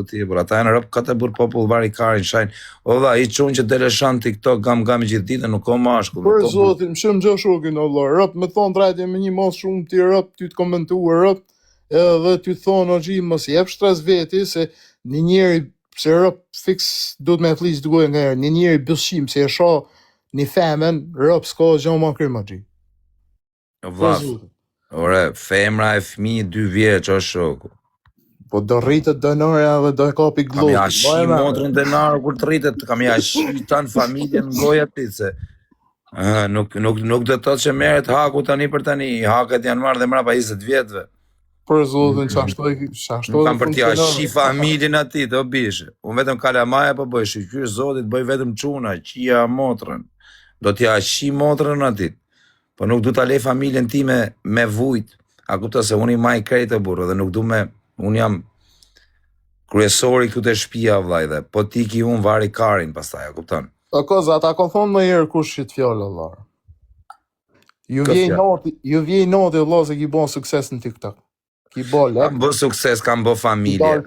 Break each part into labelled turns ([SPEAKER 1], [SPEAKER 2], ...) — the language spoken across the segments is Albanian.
[SPEAKER 1] ti, por ata janë rëp këtë burr popull vari karin shajnë. O valla, i çun që deleshan TikTok gam gjithë ditën, nuk ka mashkull.
[SPEAKER 2] Për zotin, më shumë gjë shokin Allah. Rëp më thon drejtë me një mos shumë ti rëp ty të komentuar rëp, edhe ty thon o xhi mos jep stres veti se një njeri se rëp fix duhet me flis duaj nga herë. Një njeri bëshim se e shoh një femën, rëp s'ka gjë më krim xhi.
[SPEAKER 1] Valla. Ore, femra e fëmijë 2 vjeç o shoku.
[SPEAKER 2] Po do rritet denarja dhe do e kapi globin.
[SPEAKER 1] Kam ja shi motrën denar kur të rritet, kam ja shi tanë familjen goja ti se. Nuk do të thotë që merret haku tani për tani, haket janë marrë dhe mrapa 20 vjetëve.
[SPEAKER 2] Për zotin çashtu
[SPEAKER 1] kam për t'ja shi familjen aty të bishë. Unë vetëm kalamaja po bëj, shqyr zotit bëj vetëm çuna, qia motrën. Do t'ja shi motrën aty. Po nuk du t'a lej familjen time me vujt. A kupto se unë i maj krejtë burro dhe nuk du me, unë jam kryesori këtu të shtëpia vllai dhe po ti ki unë vari karin pastaj, a kupton?
[SPEAKER 2] O koza, ata kon thonë më herë kush shit fjalë Allah. Ju vjen noti Allah se ki bën sukses në TikTok. Ki bol,
[SPEAKER 1] kam bë sukses, kam bë familje.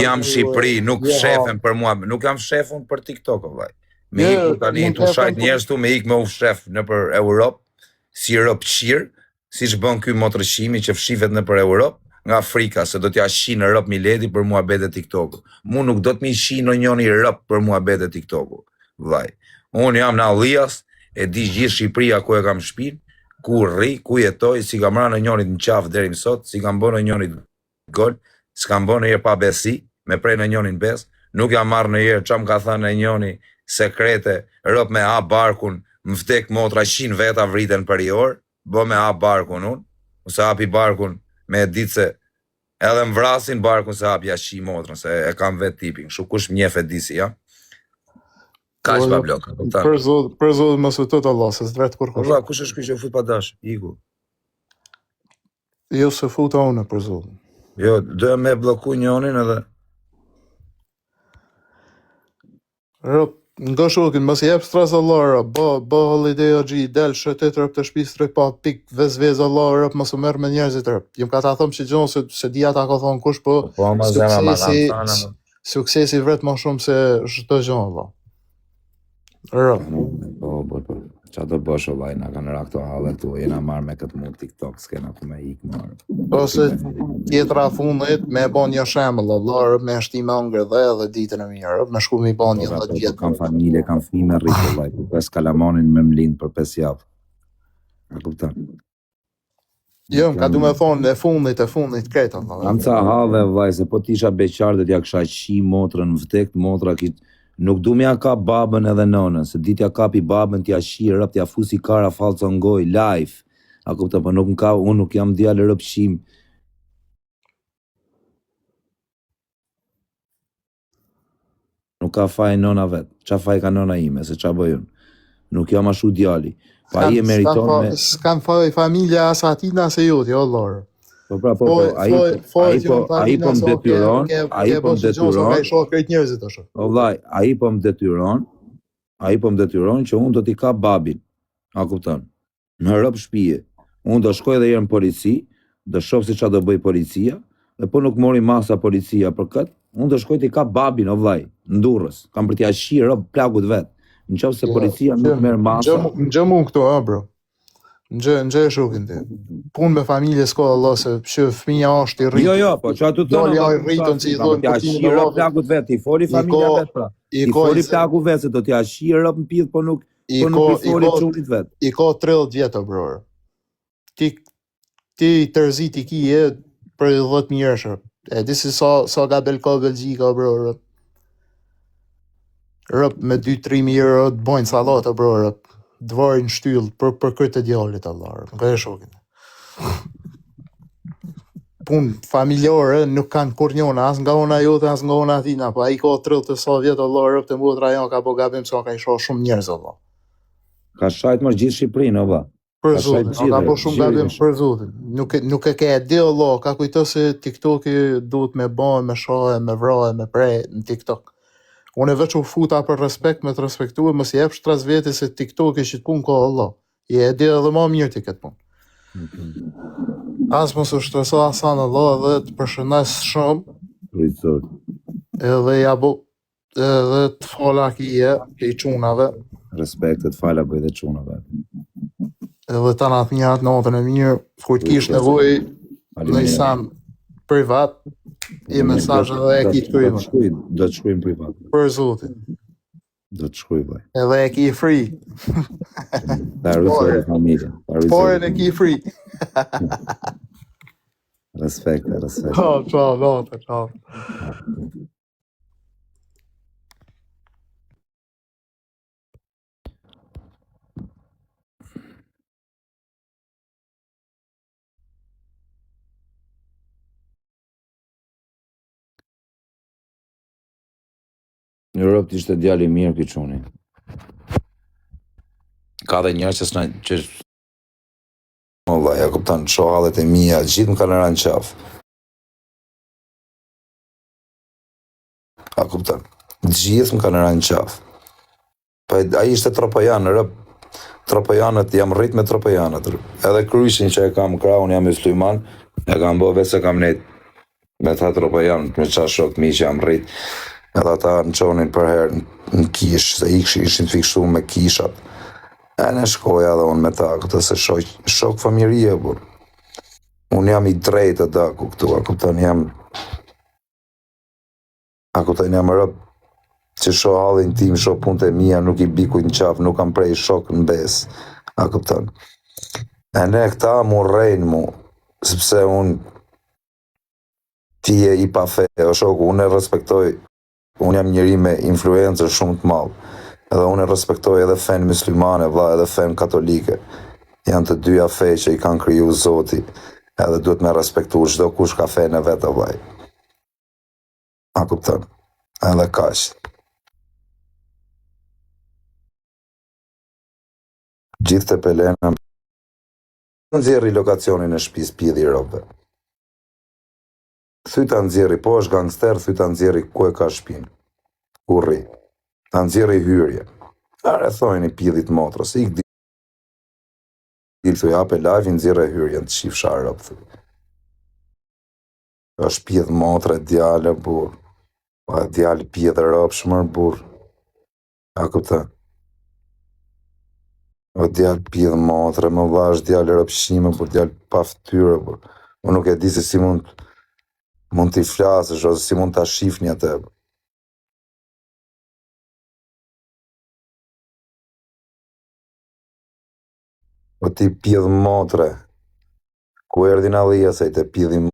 [SPEAKER 1] Jam Shqipëri, nuk shefen për mua, nuk jam shefun për TikTok vllai. Me iku tani të shajt njerëz tu me ik me u shef në për Europë, si Europë siç bën ky motrëshimi që fshihet në për Europë, nga Afrika, se do t'ja shi në rëp mileti për muhabet e TikTok-u. Mu nuk do t'mi shi në njoni rëp për muhabet e TikTok-u. Vllai. Unë jam në Allias, e di gjithë Shqipëria ku e kam shpinë, ku rri, ku jetoj, si kam ra në njonit në qafë deri mësot, si kam bë në njonit gol, s'kam bë në herë pa besi, me prej në njonin bes, nuk jam marrë në herë çam ka thënë në njoni sekrete, rëp me a barkun, më vdek motra 100 veta vriten për i orë, bë me a barkun unë, ose hapi barkun me ditë se edhe më vrasin barkun se hapja shi motrën, se e kam vetë tipin, shu kush mjef e disi, ja? Ka që pa blok,
[SPEAKER 2] për zodë më sëtët Allah, se s'dret kur kush.
[SPEAKER 1] Allah, kush është kush e fut pa dash, iku?
[SPEAKER 2] Jo se futa une për zodë.
[SPEAKER 1] Jo, dhe me bloku njonin edhe...
[SPEAKER 2] Rëp, nga shokin, mos jep stres Allah, bë holiday o gji, del shëtet rëp të shpis të pa pik vez Allah, rëp, mos u merë me njerëzit rëp. Jem ka ta thëmë që gjonë, se dia ta ka thonë kush, po suksesi vret ma shumë se shëtë gjonë, Allah. Rëp.
[SPEAKER 1] Po, qa të bësh o vaj, na kanë ra këto hallet tu, jena marrë me këtë mund TikTok, s'kena ku me ikë marrë.
[SPEAKER 2] Ose tjetra fundit, me bon një shemëll, Allah, me shti me ngre dhe ditën e mirë, me shku me bon një 10 vjetë.
[SPEAKER 1] Kam familje, kam fëmijë me rritë, vaj, për 5 kalamanin me mlind për 5 javë. A kupton?
[SPEAKER 2] Jo, ka du me thonë, e fundit krejta.
[SPEAKER 1] Kam ca have, vaj, se po t'isha beqar dhe t'ja kësha qi motrën, vdekt motra kitë, nuk du me ja ka babën edhe nonën, se ditja kapi babën t'ja shi rëp, t'ja fusi kara falco ngoj, live. A kupta, po unë nuk jam djallë rëpshim. Nuk ka faj nona vetë, qa faj ka nona ime, se qa bëjun. Nuk jam ashu djalli. Pa i e meriton me...
[SPEAKER 2] S'kan faj familja asatina se joti, o lorë.
[SPEAKER 1] Po pra, a i po më detyron, a i po më detyron që unë do t'i ka babin, a kupton, në rëp shpije, unë do shkoj edhe në polici, do shoh si qa do bëj policia, dhe po nuk mori masa policia për këtë, unë do shkoj t'i ka babin, o vllai, në Durrës, kam për t'ja shi rëp plagut vetë, në qoftë se policia nuk merr masa.
[SPEAKER 2] Në gjëmu këto, bro. Në gjë e shukin ti. Punë me familje s'ka Allah se që fëmija është i rritë.
[SPEAKER 1] Jo, po që aty të
[SPEAKER 2] doli ai rritën si i thonë
[SPEAKER 1] t'ja shirë plakut vetë, i foli familja vetë pra. I foli plakut vetë se do t'ja shirë më pidhë, po nuk i foli qunit vetë.
[SPEAKER 2] I ka 30 vjetë, bror. Ti tërzit i ki e për 10.000 €. E disi sa gabel ka Belgjika, bror. Rëp me 2-3.000 € të bojnë salata, bror. Dvarin shtyll për këtë djallit Allah, nga e shokin. Punë familjare nuk kanë kur njona, as nga ona jote, as nga ona atina, po a i ka 30 sa vjetë Allah, rëp të mbut rajon ka po gabim sa ka i shoh shumë njerëz Allah.
[SPEAKER 1] Ka shajt më gjithë Shqipërinë, oba.
[SPEAKER 2] Për zotin, ka po shumë gabim për zotin. Nuk e ke di Allah, ka kujto se TikToki duhet me ban, me shahe, me vrahe, me prej në TikTok. Unë e veç u futa për respekt me të respektuar, mos i jep shtras veti se TikTok që punë ka Allah. I e di edhe më mirë ti këtë punë. As mos u shtreso asan Allah dhe të përshëndes shumë.
[SPEAKER 1] Kryqësor.
[SPEAKER 2] Edhe ja bo, edhe të fala kije, ke i qunave.
[SPEAKER 1] Respektet fala bëj dhe çunave.
[SPEAKER 2] Edhe ta na thënjat natën e mirë, kujt kish nevoj në i sam privat, i mesazh edhe e ki të krymë.
[SPEAKER 1] Do të shkruajmë privat.
[SPEAKER 2] Për zotin.
[SPEAKER 1] Do të shkruaj vaj.
[SPEAKER 2] Edhe e ki free.
[SPEAKER 1] Ta rrugë familjen.
[SPEAKER 2] Porën e ki free.
[SPEAKER 1] Respekt.
[SPEAKER 2] Ciao.
[SPEAKER 1] Në Europë ishte djali mirë ky çuni. Ka dhe njerëz që valla, ja kupton, shoh hallet e mia, gjithë më kanë rënë qafë. A kupton? Gjithë më kanë rënë qafë. Po ai ishte tropajan, tropajanët jam rrit me tropajanët. Edhe kryqin që e kam krahun jam musliman, e kam bë vetë se kam net me ta tropajan, me qa shok mi që jam rrit. Edhe ata në qonin për herë në kish, se ishin fiksu me kishat. E në shkoja dhe unë me ta, këtë se shok familje, por. Unë jam i drejtë da, këtu, a kupton jam rëp, që shoh hallin tim, shoh punët e mija, nuk i bikuj në qaf, nuk kam prej shok në bes, a kupton. E ne këta mu rejnë mu, sepse unë ti e i pa fe, o shoku, unë e respektoj. Unë jam njëri me influencër shumë të madh. Edhe unë e respektoj edhe fen muslimane, vlla, edhe fen katolike. Janë të dyja fe që i kanë kriju Zoti. Edhe duhet me respektu çdo kush ka fen e vet, vllai. A kupton? Edhe kaq. Gjithë të pelena nxjerri lokacionin e shtëpisë pjedhi robe. Thyta nxjerri, po është gangster, thyta nxjerri ku e ka shtëpinë. Ku rri. Ta nxjerri hyrje. Are thojnë i pjedhit motrës, ik dilë thuj hape live, nxjerri hyrjen të shif sharë up. është pjedh motre, djale, bur. Djale pjedhe rëpë shmër, bur. A këpëta. O djale pjedh motre, më vash djale rëpshime, bur, djale pa ftyre, bur. Unë nuk e di se si mund t'i flasësh, ose si mund t'a shifni atë. O ti pjedh motre, ku erdi në dhija se i te pjedhi motre.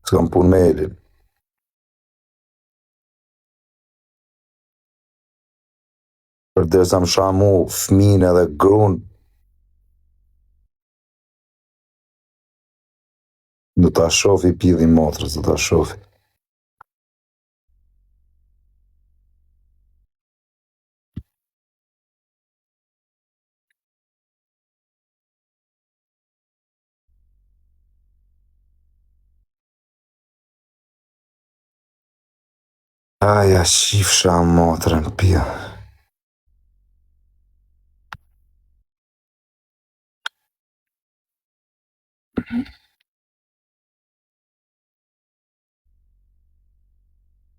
[SPEAKER 1] S'kam pun me elin. Për derisa më shamu fëmin edhe grun, do t'a shofi pjedhi motrës, do t'a shofi. Aja, shifsha motrën pja.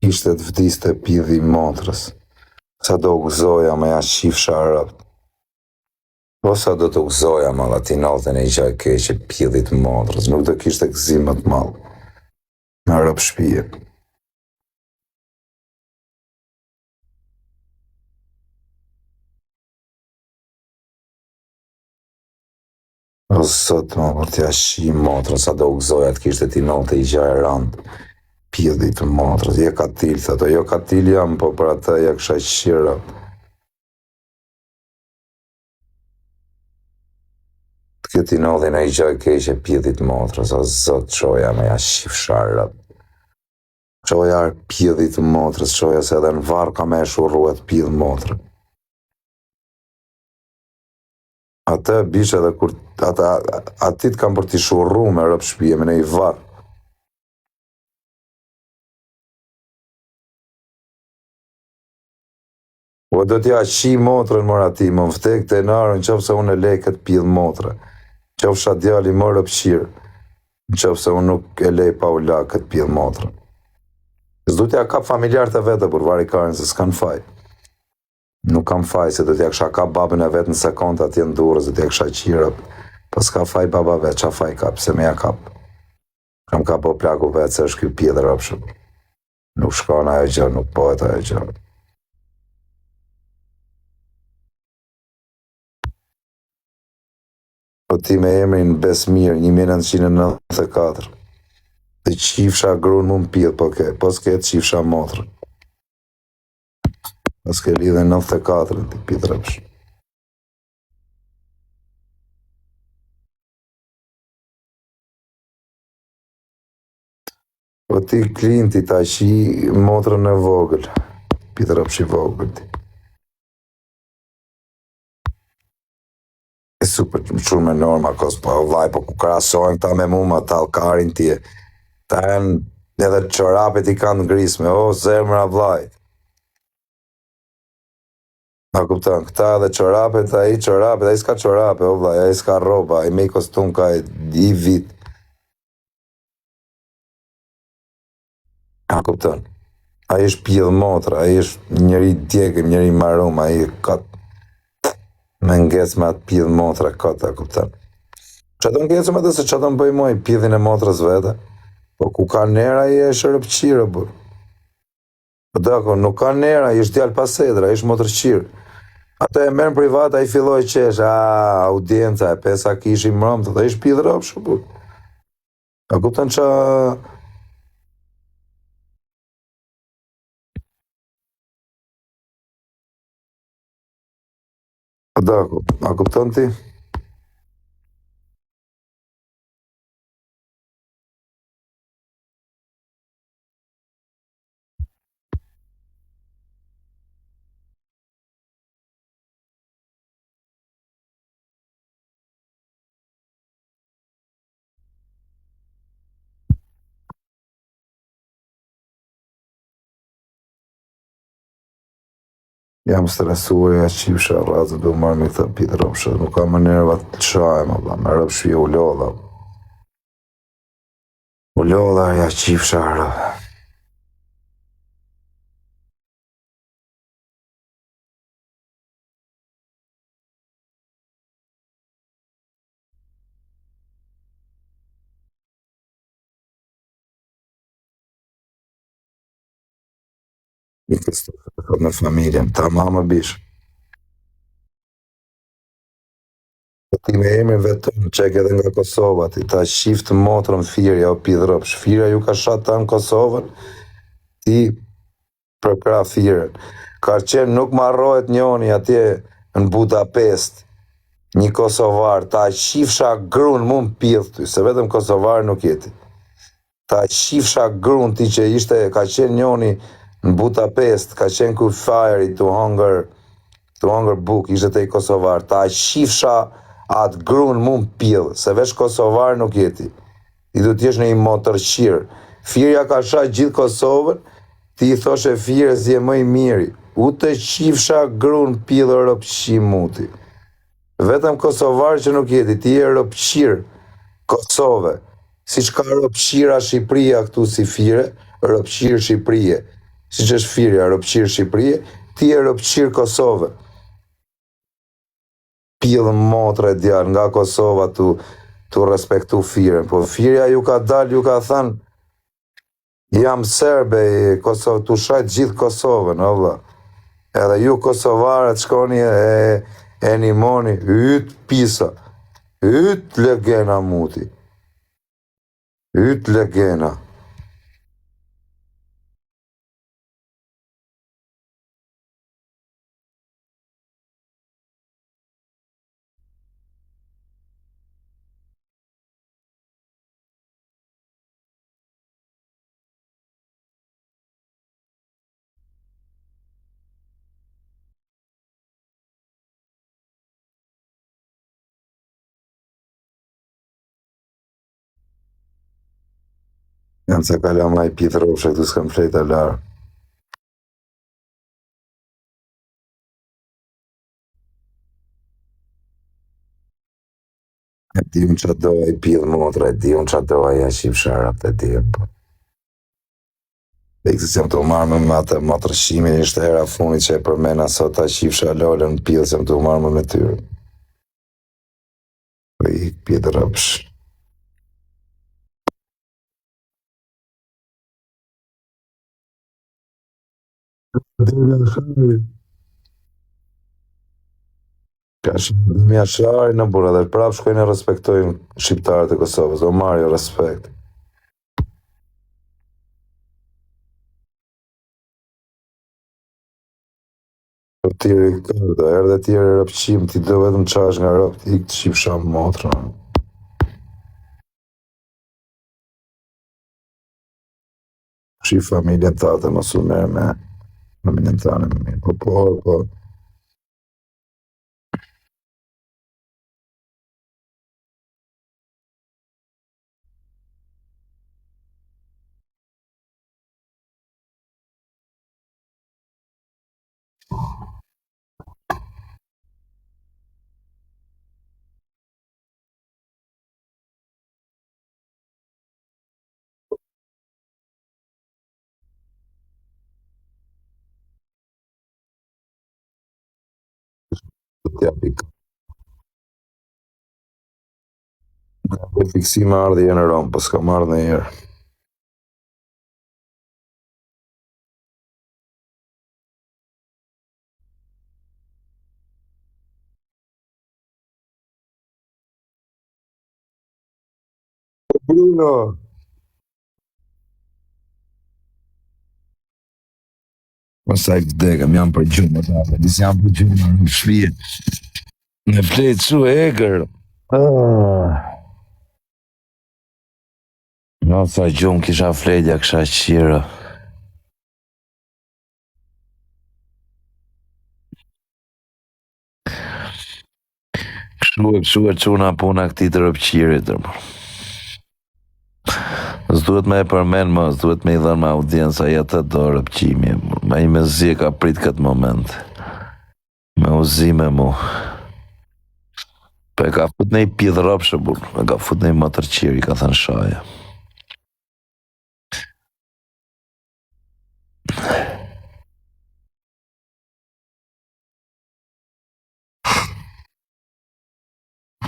[SPEAKER 1] Ishte të vdiste pjedhi motrës. Sa do gëzoja me ja shifsha rëpt. Po sa do të gëzoja ma latinatën e i qaj keqe pjedhit motrës. Nuk do kishte gëzimet malë. Me rëp shpije. O sot ma për t'ja shi motrën, sa do gëzoja të kishte ti note i gjaj randë. Pjedhit motrës, je katil, thëto, jo katil jam, po për atë ja kësha qira. Të këti nodhin e i gjaj keqe pjedhit motrës, o zot qoja me ja shif sharë. Qoja pjedhit motrës, qoja se edhe në varë ka me shurruet pjedh motrë. Atë bishe edhe kur, atit kam për t'i shurru me rëp shpije, me ne i varë. Po do t'ja qi motrën mora ti, më vtek të enarën, qofë se unë e lej këtë pillë motrë. Qofë sha djali më rëpshirë, qofë se unë nuk e lej pa u la këtë pillë motrë. S'du t'ja kap familjarët e vete, për vari karen, se s'kan faj. Nuk kam faj, se do t'ja kësha kap babën e vetë në sekonda atje në durës, do t'ja kësha qirë, pa s'ka faj baba vetë, qa faj kap, se me ja kap. Kam kap po plaku vetë, se është kjo pillë rëpshëm. Nuk shkon ajo gjë, nuk pohet ajo gjë. Po ti me emrin Besmir, 1994. Dhe qifsha grunë mu m'pillë, po s'ke qifsha motrë. Po s'ke lidhe 94, ti pillë rëpshëm. Po ti klinti ta qi motrën e vogël, pillë rëpshë i vogël ti. E super shumë me norma, kos po vaj, po ku krasojnë ta me mu ma talkarin tje. Ta edhe qorapet i kanë ngrisme, o zemra vlajt. A kupton, këta edhe qorapet, a i s'ka qorape, o vlaj, a i s'ka roba, a i me i kostum ka i vit. A kupton, a i është pillë motra, a i është njëri djegëm, njëri marum, a i ka me ngec me atë pillë motra këtë, a kupton. Që do ngecëm edhe se që do më bëjmoj pillin e motrës vete, po ku ka nera i e shërëpqirë, bur. Po dako, nuk ka nera, i është djallë pasedra, i është motrëqirë. Ato e mërë në privat, a i filloj qesh, audienca e pesa kish i mërëm, të ishë pillë rëpshë, bur. A kupton që... Po dako, a kupton ti? Jam stresuar, ja qifsha razë, du marrë me këta pillë rëpshë, nuk ka më nerva të qajmë, me rëpshë u lodha. U lodha, ja qifsha rëpshë. I këstë në familjen, ta mama bish. Ti me emrin vetëm qek edhe nga Kosova, ti ta shiftë motrën firja o pillë rëpshë. Firja ju ka shatë ta në Kosovën, ti përkra firën. Ka qenë nuk marrohet njoni atje në Budapest, një Kosovar, ta shifsha grunë mu në pillë ty, se vetëm Kosovar nuk jeti. Ta shifsha grunë ti që ishte, ka qenë njoni në Budapest, ka qenë ku fajri të hangër buk, ishte te i Kosovar, ta shifsha atë grunë mu në pillë, se vesh Kosovar nuk jeti. Ti du t'jesh në i motërqirë. Firja ka shatë gjithë Kosovën, ti i thoshe firë zje më i miri. U të shifsha grunë pillë rëpqi muti. Vetëm Kosovar që nuk jeti, ti e rëpqirë Kosove. Si që ka rëpqira Shqipëria këtu si fire, rëpqirë Shqipërije. Si që është firja, rëpqirë Shqipërije, ti e rëpqirë Kosove. Pillë motre djarë nga Kosova tu respektu firen. Po firja ju ka dalë, ju ka thënë, jam serbe, tu shajtë gjithë Kosovën, valla. Edhe ju Kosovarët shkoni e nimoni, ytë pisa, ytë legena muti, ytë legena. Jam se kalla ma i pithë rëpshë, këtu s'kam fletë a larë. E di unë që doa I pidhë motra, e di unë që doa I aship sharat, e di e kësi se më të umarë me atë motërshimin, ishte hera funit që e përmena sot aship shalole në pidhë se më të umarë me tyre. Po I pidhë rëpsh. Demi Ashari në bura dhe prap shkojnë e respektojnë shqiptarët e Kosovës, o Mario, respekt. Po tiri këto, erdhe tjere rëpqim, ti do vetëm qash nga rëp, ti këtë shqip shamë motra. Shqip familjen tate më su merë me familjen tane më mirë, po. Po fiksim ardhi e në Romë, po s'ka marrë në herë. Bruno! Pasaj vdekëm, jam për gjumë, disë jam për gjumë në shpije. Në flejtë su e egrë. Në sa gjumë kisha flejtja kësha qira. Kështu e quna puna këti të rëpqirit. S'duhet me e përmen më, s'duhet me I dhënë me audienca jetë do rëpqimi. Me I me zi ka prit këtë moment. Me u zi me mu. Po e ka fut në I pidhë rëpshë, e ka fut në I më tërqiri, ka thënë shaja.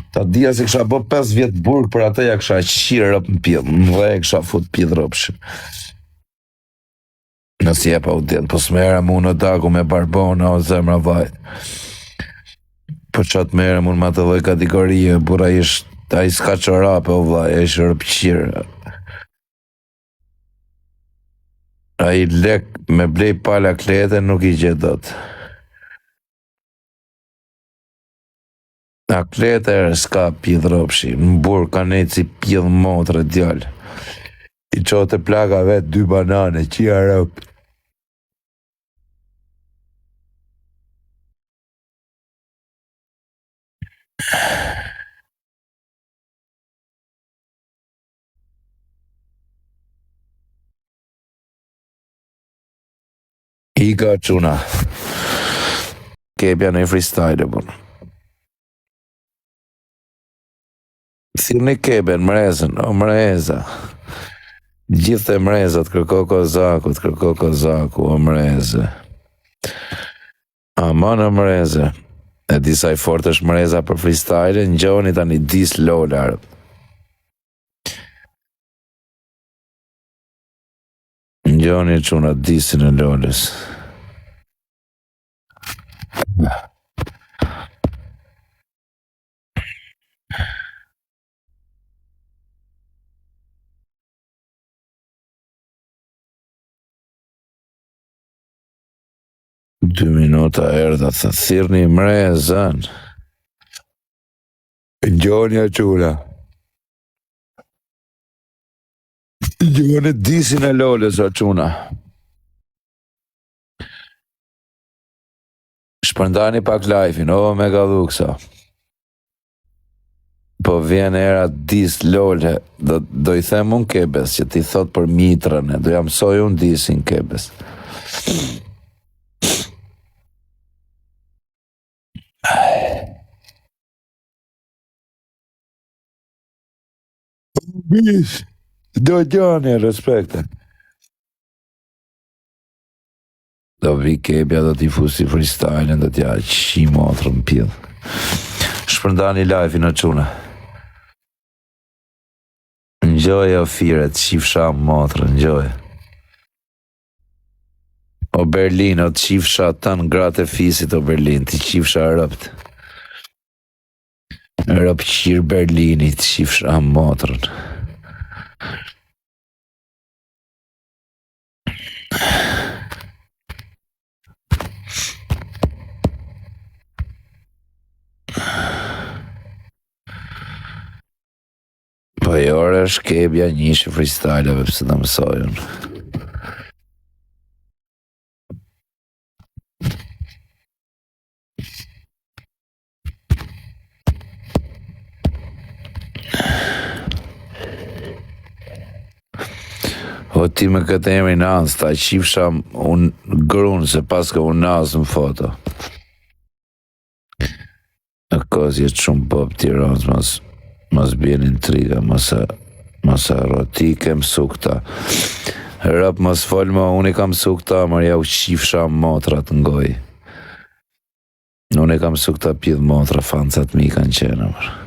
[SPEAKER 1] Ta dhja se kësha bo 5 vjetë burg për atë ja kësha qirë rëp në pidhë, në dhe e kësha fut pidhë rëpshë. Nësë jep audient, po s'mere mu në dagu me barbona o zemra vajt. Po qatë mere mu në ma të dhe kategorie, bura ish, a I s'ka qorape o vaj, e ish rëpqirë. A I lek me blej pala klete nuk I gjedot. A klete e s'ka pidhë rëpshi, në burë ka nejtë si pidhë motre djallë. I qote plaka vetë 2 banane, qia rëpë. I ka quna. Kepja në I freestyle, bun. Thirë një kebe në mrezën, o mreza. Gjithë e mrezat, kërko kozaku, o mreze. Ama në mreze. E disa I fort është mreza për freestyle, në gjoni ta një dis lolar. Në gjoni quna disin e lolës. Dy minuta erdha, thirë një mrezën. Gjoni a quna. Gjoni disin e lolës a quna. Shpërndani pak live-in, o me ka dhuksa. Po vjen era dis lole, do I them unë kebes, që ti thot për mitrën, do jam soj unë disin kebes.
[SPEAKER 3] Bis, do gjani, respekte. Do vi kebja, do t'i fusi freestyle, do t'ja qi motrë në pjellë. Shpërndani live në qune. Enjoy o firet, qifsha motrë, enjoy. O Berlin, o qifsha tanë gratë e fisit o Berlin, ti qifsha rëpt. Rëp qirë Berlinit, qifsha motrën. Po jore shkebja njëshë freestyleve pëse të mësojën. O ti me këtë emri nësë, ta qifsha unë grunë, se pas ka unë nësë në foto. Në kësë jetë shumë pop tiranës, mas bjen intriga, mas arroti ke mësu këta. Rap mas folma, unë i kam mësu këta, mërja u qifsha motrat në goj. Unë i kam mësu këta pjith motra, fancat mi kanë qenë, mërë.